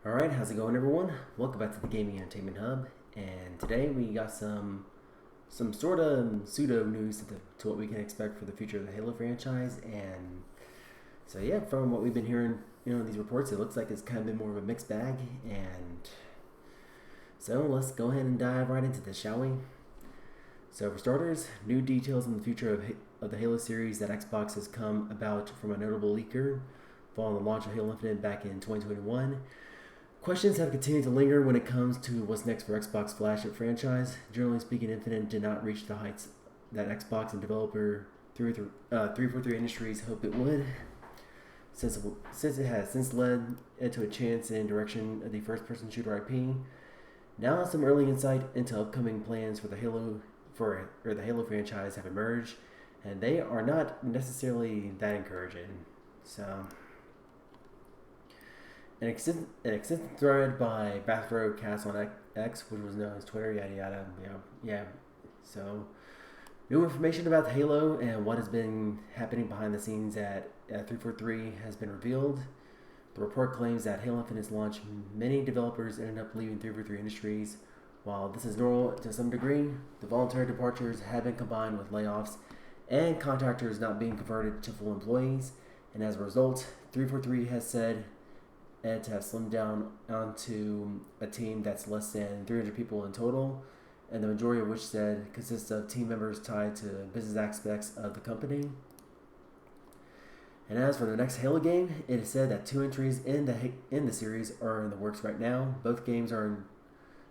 Alright, how's it going everyone? Welcome back to the Gaming Entertainment Hub, and today we got some sort of pseudo news to what we can expect for the future of the Halo franchise. And so yeah, from what we've been hearing, these reports, it looks like it's kind of been more of a mixed bag. And so let's go ahead and dive right into this, shall we? So for starters, new details on the future of the Halo series that Xbox has come about from a notable leaker following the launch of Halo Infinite back in 2021. Questions have continued to linger when it comes to what's next for Xbox flagship franchise. Generally speaking, Infinite did not reach the heights that Xbox and developer 343 Industries hoped it would, since it has since led it to a chance in direction of the first-person shooter IP. Now, some early insight into upcoming plans for the Halo franchise have emerged, and they are not necessarily that encouraging. So. An extensive thread by Bathrobe Cast on X, which was known as Twitter, yada yada, yeah. So, new information about Halo and what has been happening behind the scenes at 343 has been revealed. The report claims that Halo Infinite's launch, many developers ended up leaving 343 Industries. While this is normal to some degree, the voluntary departures have been combined with layoffs and contractors not being converted to full employees, and as a result, 343 has said and to have slimmed down onto a team that's less than 300 people in total, and the majority of which said consists of team members tied to business aspects of the company. And as for the next Halo game, it is said that two entries in the series are in the works right now. Both games are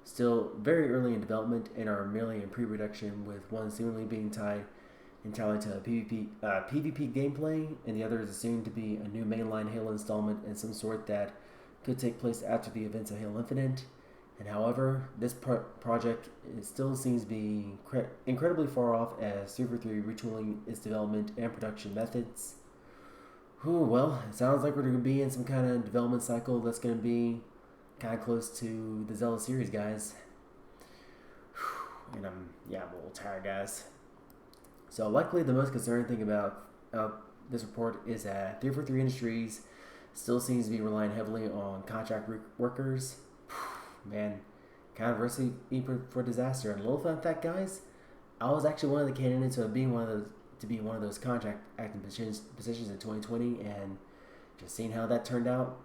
still very early in development and are merely in pre-production, with one seemingly being tied entirely to PvP gameplay, and the other is assumed to be a new mainline Halo installment in some sort that could take place after the events of Halo Infinite. And however, this project still seems to be incredibly far off, as 343 retooling its development and production methods. Well, it sounds like we're going to be in some kind of development cycle that's going to be kind of close to the Zelda series, guys. And I'm a little tired, guys. So likely the most concerning thing about this report is that 343 Industries still seems to be relying heavily on contract workers. Man, kind of recipe for disaster. And a little fun fact, guys, I was actually one of the candidates to be one of those contract acting positions in 2020, and just seeing how that turned out,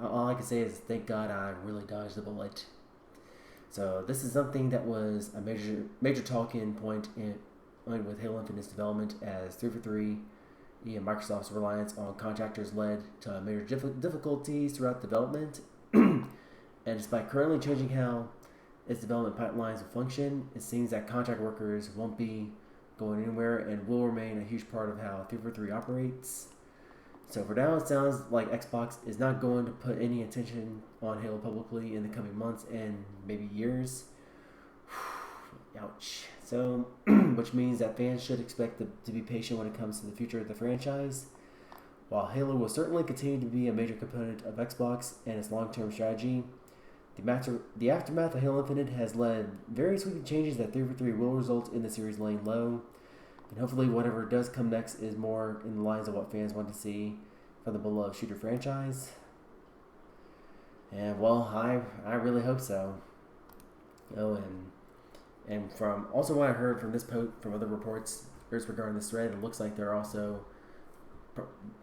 all I can say is thank God I really dodged the bullet. So this is something that was a major talking point with Halo Infinite's development, as 343 and Microsoft's reliance on contractors led to major difficulties throughout development. And despite currently changing how its development pipelines will function, it seems that contract workers won't be going anywhere and will remain a huge part of how 343 operates. So for now, it sounds like Xbox is not going to put any attention on Halo publicly in the coming months and maybe years. Ouch. So, which means that fans should expect to be patient when it comes to the future of the franchise. While Halo will certainly continue to be a major component of Xbox and its long-term strategy, the aftermath of Halo Infinite has led very sweeping changes that 343 will result in the series laying low. And hopefully whatever does come next is more in the lines of what fans want to see from the beloved shooter franchise. And well, I really hope so. And from also what I heard from this post, from other reports regarding this thread, it looks like they're also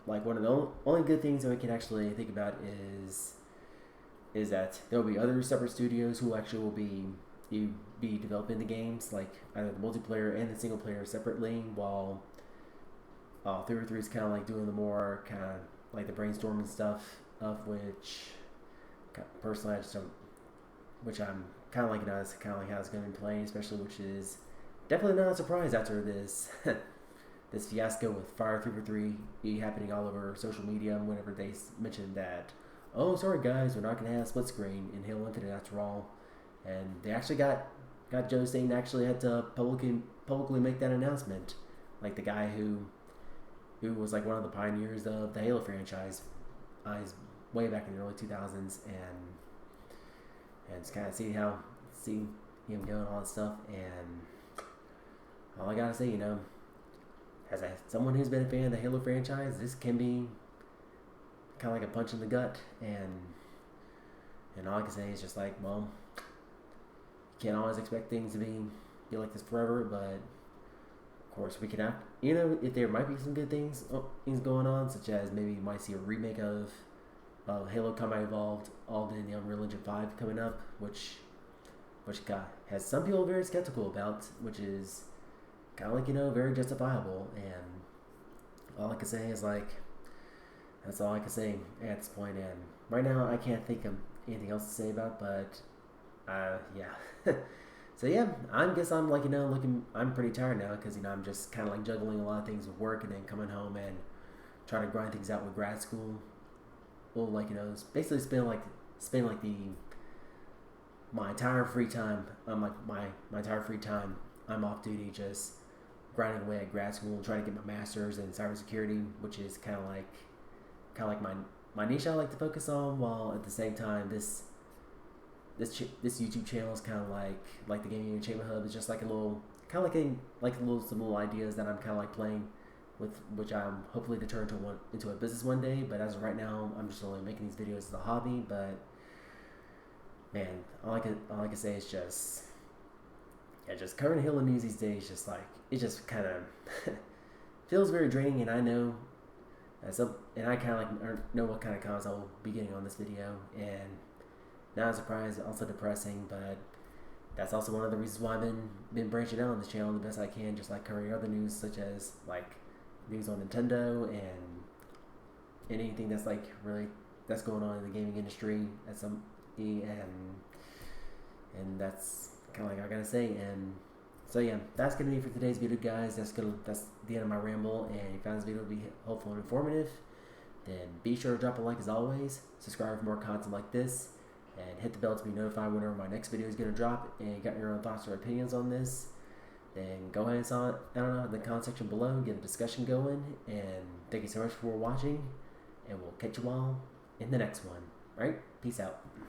like one of the only good things that we can actually think about is that there will be other separate studios who actually will be developing the games, like either the multiplayer and the single player separately, while 343 is kind of like doing the more kind of like the brainstorming stuff, of which personally I just don't, which I'm kind of liking as kind of like how it's going to be playing, especially, which is definitely not a surprise after this this fiasco with Fire 343 happening all over social media whenever they mentioned that, oh, sorry guys, we're not going to have split screen in Halo Infinite after all. And they actually got Joe Staten actually had to publicly make that announcement, like the guy who was like one of the pioneers of the Halo franchise, way back in the early 2000s, and just kind of see him go and all that stuff. And all I gotta say, as someone who's been a fan of the Halo franchise, this can be kind of like a punch in the gut. And And all I can say is just like, well, you can't always expect things to be like this forever, but of course we can act. You know, if there might be some good things going on, such as maybe you might see a remake of Halo Combat Evolved, all in the Unreal Engine 5 coming up, which has some people very skeptical about, which is kind of like, very justifiable. And all I can say is like, that's all I can say at this point. And right now, I can't think of anything else to say about, but yeah. So yeah, I guess I'm like, looking. I'm pretty tired now because I'm just kind of like juggling a lot of things with work and then coming home and trying to grind things out with grad school. Well, like basically spend like the my entire free time. I'm like my entire free time. I'm off duty, just grinding away at grad school and trying to get my master's in cybersecurity, which is kind of like my niche I like to focus on. While at the same time, this YouTube channel is kind of like the Gaming Entertainment Hub is just like a little kind of like some little ideas that I'm kind of like playing with, which I'm hopefully to turn into a business one day. But as of right now, I'm just only making these videos as a hobby. But man, all I can say is just covering Halo news these days. Just like it just kind of feels very draining, and I know. And I kind of like know what kind of comments I'll be getting on this video, and not a surprise, also depressing, but that's also one of the reasons why I've been branching out on this channel the best I can, just like covering other news such as like news on Nintendo and anything that's like really that's going on in the gaming industry at some and that's kind of like I gotta say. And so yeah, that's gonna be it for today's video, guys. That's the end of my ramble. And if you found this video to be helpful and informative, then be sure to drop a like as always, subscribe for more content like this, and hit the bell to be notified whenever my next video is going to drop. And you got your own thoughts or opinions on this, then go ahead and sign, in the comment section below, get a discussion going. And thank you so much for watching, and we'll catch you all in the next one. All right, peace out.